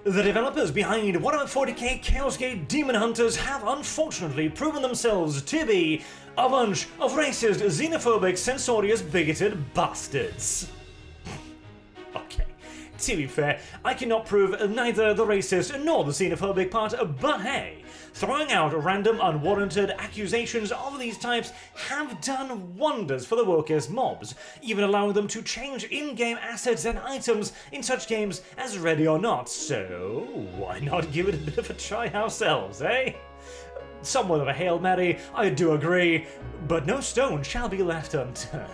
The developers behind 140k Chaos Gate Daemonhunters have unfortunately proven themselves to be a bunch of racist, xenophobic, censorious, bigoted bastards. Okay, to be fair, I cannot prove neither the racist nor the xenophobic part, but hey, throwing out random unwarranted accusations of these types have done wonders for the wokeist mobs, even allowing them to change in-game assets and items in such games as Ready or Not, so why not give it a bit of a try ourselves, eh? Somewhat of a Hail Mary, I do agree, but no stone shall be left unturned.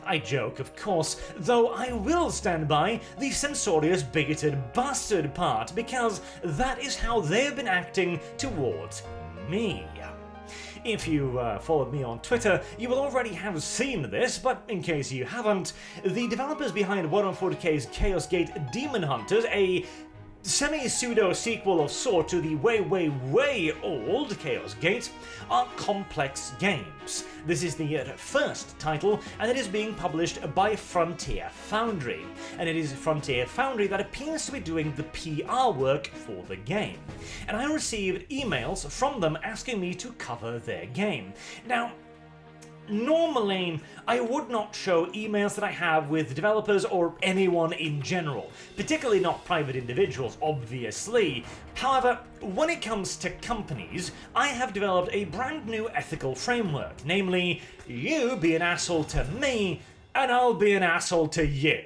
I joke, of course, though I will stand by the censorious, bigoted bastard part, because that is how they've been acting towards me. If you followed me on Twitter, you will already have seen this, but in case you haven't, the developers behind 140k's Chaos Gate Daemonhunters, a semi-pseudo-sequel of sort to the way old Chaos Gate, are complex games. This is the first title, and it is being published by Frontier Foundry. And it is Frontier Foundry that appears to be doing the PR work for the game. And I received emails from them asking me to cover their game. Now, normally, I would not show emails that I have with developers or anyone in general, particularly not private individuals, obviously. However, when it comes to companies, I have developed a brand new ethical framework, namely, you be an asshole to me, and I'll be an asshole to you.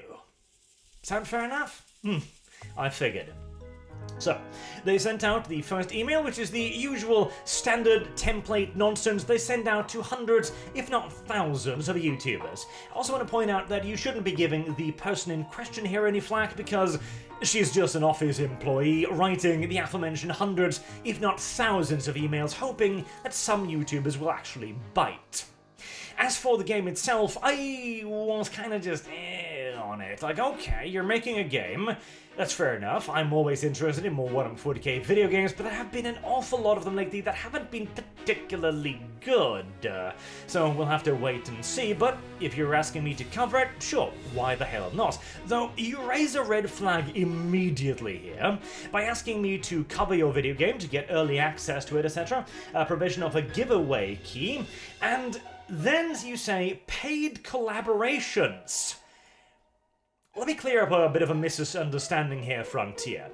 Sound fair enough? I figured. So, they sent out the first email, which is the usual standard template nonsense they send out to hundreds, if not thousands, of YouTubers. I also want to point out that you shouldn't be giving the person in question here any flack, because she's just an office employee writing the aforementioned hundreds, if not thousands of emails, hoping that some YouTubers will actually bite. As for the game itself, I was kind of just on it. Like, okay, you're making a game. That's fair enough. I'm always interested in more 140k video games, but there have been an awful lot of them lately that haven't been particularly good. So we'll have to wait and see, but if you're asking me to cover it, sure, why the hell not? Though you raise a red flag immediately here by asking me to cover your video game to get early access to it, etc., provision of a giveaway key, and then you say paid collaborations. Let me clear up a bit of a misunderstanding here, Frontier.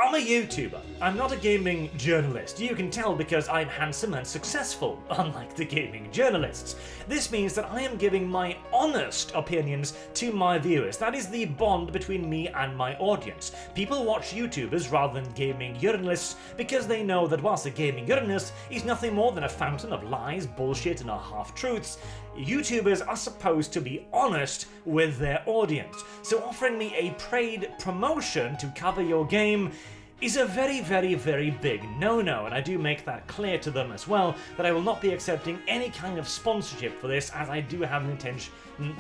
I'm a YouTuber. I'm not a gaming journalist. You can tell because I'm handsome and successful, unlike the gaming journalists. This means that I am giving my honest opinions to my viewers. That is the bond between me and my audience. People watch YouTubers rather than gaming journalists because they know that whilst a gaming journalist is nothing more than a fountain of lies, bullshit, and half-truths, YouTubers are supposed to be honest with their audience. So offering me a paid promotion to cover your game is a very, very, very big no-no, and I do make that clear to them as well, that I will not be accepting any kind of sponsorship for this, as I do have an intention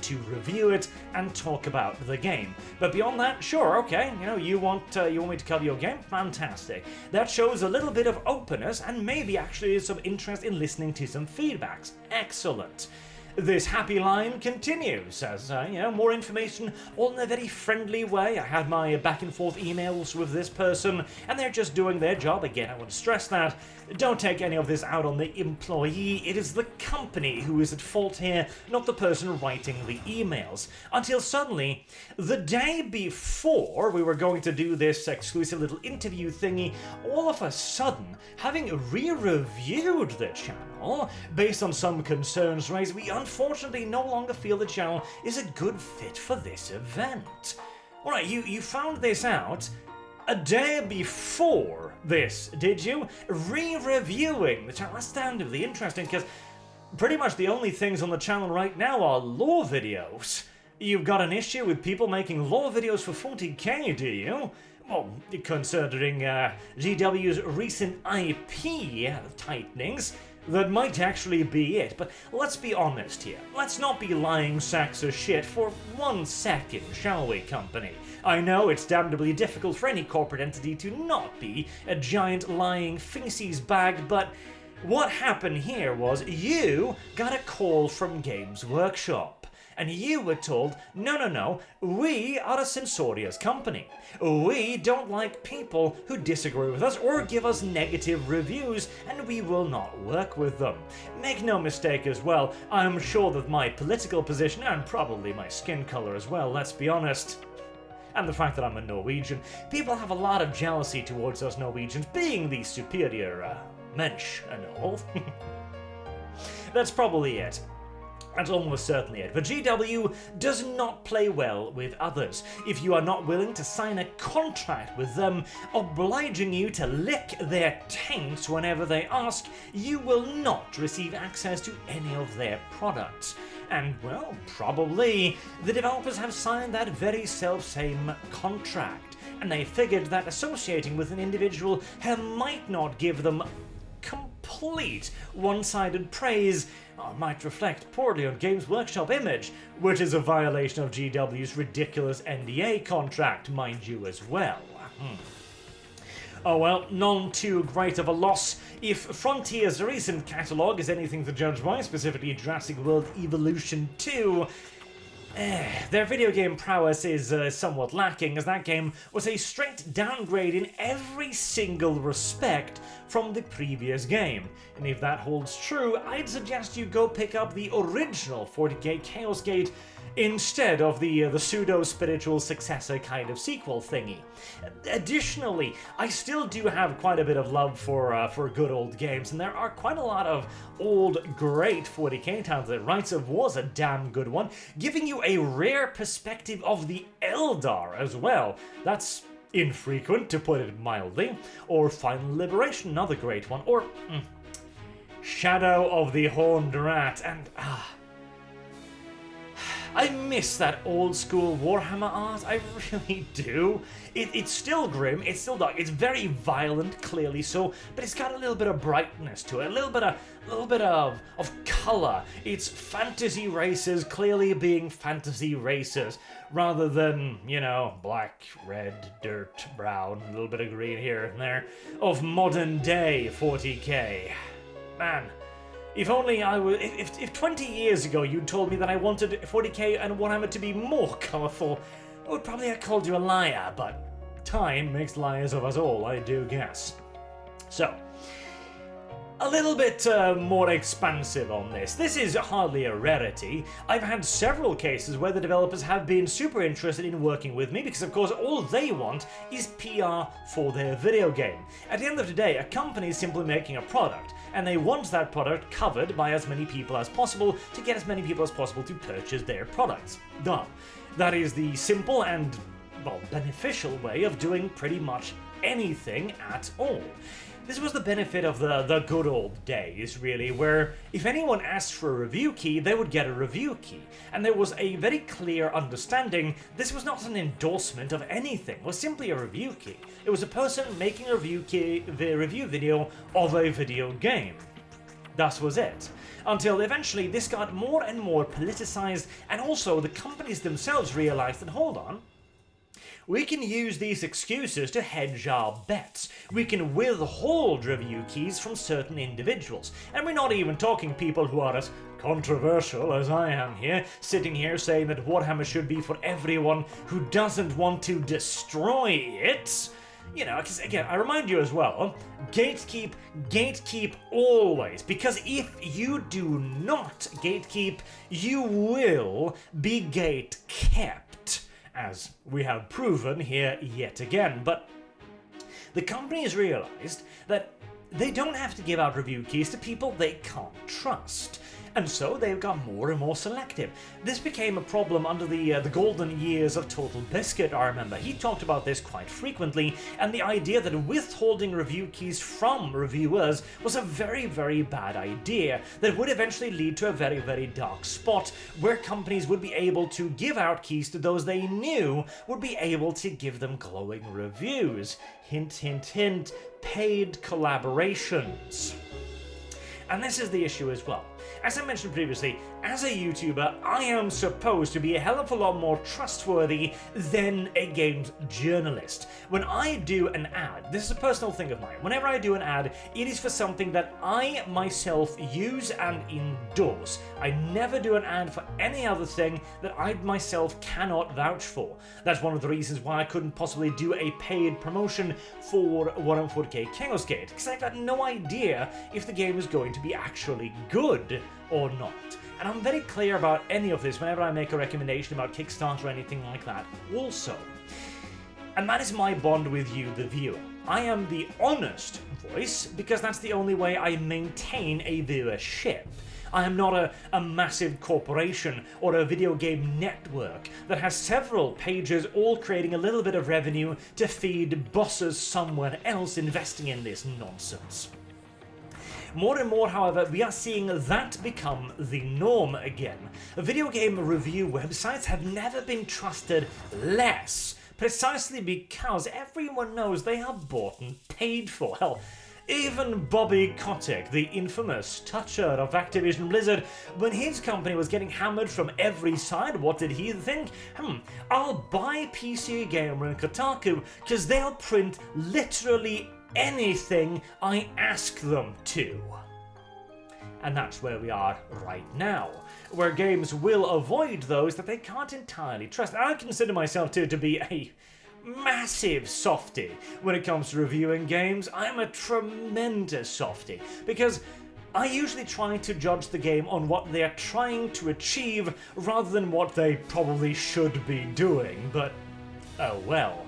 to review it and talk about the game. But beyond that, sure, okay, you want me to cover your game? Fantastic. That shows a little bit of openness, and maybe actually some interest in listening to some feedbacks. Excellent. This happy line continues as, more information all in a very friendly way. I had my back and forth emails with this person, and they're just doing their job. Again, I want to stress that. Don't take any of this out on the employee. It is the company who is at fault here, not the person writing the emails. Until suddenly, the day before we were going to do this exclusive little interview thingy, all of a sudden, having re-reviewed the channel, based on some concerns raised, we unfortunately no longer feel the channel is a good fit for this event. Alright, you found this out a day before this, did you? Re-reviewing the channel. That's damnably interesting, because pretty much the only things on the channel right now are lore videos. You've got an issue with people making lore videos for 40k, do you? Well, considering GW's recent IP tightenings, that might actually be it, but let's be honest here. Let's not be lying sacks of shit for 1 second, shall we, company? I know it's damnably difficult for any corporate entity to not be a giant lying feces bag, but what happened here was you got a call from Games Workshop. and you were told, no, no, no, we are a censorious company. We don't like people who disagree with us or give us negative reviews, and we will not work with them. Make no mistake as well, I'm sure that my political position, and probably my skin color as well, let's be honest, and the fact that I'm a Norwegian, people have a lot of jealousy towards us Norwegians being the superior mensch and all. That's probably it. That's almost certainly it. But GW does not play well with others. If you are not willing to sign a contract with them, obliging you to lick their taints whenever they ask, you will not receive access to any of their products. And, well, probably the developers have signed that very self-same contract, and they figured that associating with an individual who might not give them complete one-sided praise might reflect poorly on Games Workshop image, which is a violation of GW's ridiculous NDA contract, mind you, as well. Oh well, none too great of a loss. If Frontier's recent catalogue is anything to judge by, specifically Jurassic World Evolution 2, their video game prowess is somewhat lacking, as that game was a straight downgrade in every single respect from the previous game. And if that holds true, I'd suggest you go pick up the original 40k Chaos Gate instead of the pseudo-spiritual successor kind of sequel thingy. Additionally, I still do have quite a bit of love for good old games, and there are quite a lot of old, great 40k titles. That Rights of War's a damn good one, giving you a rare perspective of the Eldar as well. That's infrequent, to put it mildly. Or Final Liberation, another great one. Or Shadow of the Horned Rat, and I miss that old school Warhammer art, I really do. It's still grim, it's still dark, it's very violent, clearly so, but it's got a little bit of brightness to it, a little bit of colour. It's fantasy races clearly being fantasy races, rather than, you know, black, red, dirt, brown, a little bit of green here and there, of modern day 40k. Man. If only I were. If 20 years ago you'd told me that I wanted 40k and Warhammer to be more colourful, I would probably have called you a liar, but time makes liars of us all, I do guess. So, a little bit more expansive on this. This is hardly a rarity. I've had several cases where the developers have been super interested in working with me because, of course, all they want is PR for their video game. At the end of the day, a company is simply making a product, and they want that product covered by as many people as possible to get as many people as possible to purchase their products. Done. That is the simple and, well, beneficial way of doing pretty much anything at all. This was the benefit of the good old days, really, where if anyone asked for a review key, they would get a review key. And there was a very clear understanding this was not an endorsement of anything, it was simply a review key. It was a person making a review video of a video game. That was it. Until eventually this got more and more politicized, and also the companies themselves realized that, hold on, we can use these excuses to hedge our bets. We can withhold review keys from certain individuals. And we're not even talking people who are as controversial as I am here, sitting here saying that Warhammer should be for everyone who doesn't want to destroy it. You know, because again, I remind you as well, gatekeep always, because if you do not gatekeep, you will be gate-kept, as we have proven here yet again. But the company has realized that they don't have to give out review keys to people they can't trust. And so they've got more and more selective. This became a problem under the golden years of Total Biscuit, I remember. He talked about this quite frequently, and the idea that withholding review keys from reviewers was a very, very bad idea that would eventually lead to a very, very dark spot where companies would be able to give out keys to those they knew would be able to give them glowing reviews. Hint, hint, hint, paid collaborations. And this is the issue as well. As I mentioned previously, as a YouTuber, I am supposed to be a hell of a lot more trustworthy than a games journalist. When I do an ad, this is a personal thing of mine, whenever I do an ad, it is for something that I myself use and endorse. I never do an ad for any other thing that I myself cannot vouch for. That's one of the reasons why I couldn't possibly do a paid promotion for 140k Chaos Gate, because I've got no idea if the game is going to be actually good or not. And I'm very clear about any of this whenever I make a recommendation about Kickstarter or anything like that also. And that is my bond with you, the viewer. I am the honest voice because that's the only way I maintain a viewership. I am not a massive corporation or a video game network that has several pages all creating a little bit of revenue to feed bosses somewhere else investing in this nonsense. More and more, however, we are seeing that become the norm again. Video game review websites have never been trusted less, precisely because everyone knows they are bought and paid for. Hell, even Bobby Kotick, the infamous toucher of Activision Blizzard, when his company was getting hammered from every side, what did he think? I'll buy PC Gamer and Kotaku because they'll print literally anything I ask them to. And that's where we are right now, where games will avoid those that they can't entirely trust. I consider myself to be a massive softie when it comes to reviewing games. I'm a tremendous softie, because I usually try to judge the game on what they are trying to achieve rather than what they probably should be doing, but oh well.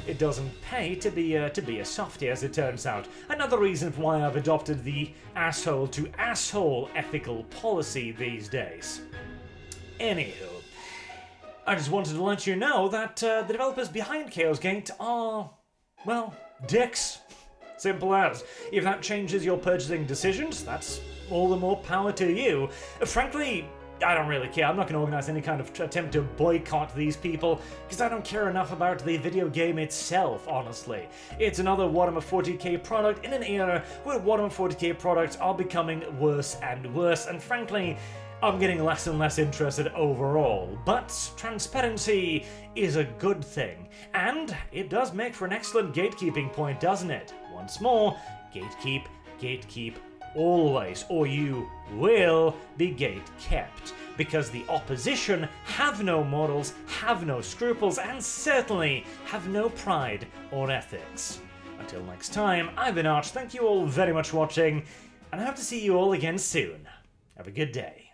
It doesn't pay to be a softie, as it turns out. Another reason why I've adopted the asshole to asshole ethical policy these days. Anywho, I just wanted to let you know that the developers behind Chaos Gate are, well, dicks. Simple as. If that changes your purchasing decisions, that's all the more power to you. Frankly, I don't really care. I'm not going to organize any kind of attempt to boycott these people, because I don't care enough about the video game itself, honestly. It's another Warhammer 40k product in an era where Warhammer 40k products are becoming worse and worse, and frankly, I'm getting less and less interested overall. But transparency is a good thing, and it does make for an excellent gatekeeping point, doesn't it? Once more, gatekeep, always, or you will be gate-kept, because the opposition have no morals, have no scruples, and certainly have no pride or ethics. Until next time, I've been Arch, thank you all very much for watching, and I hope to see you all again soon. Have a good day.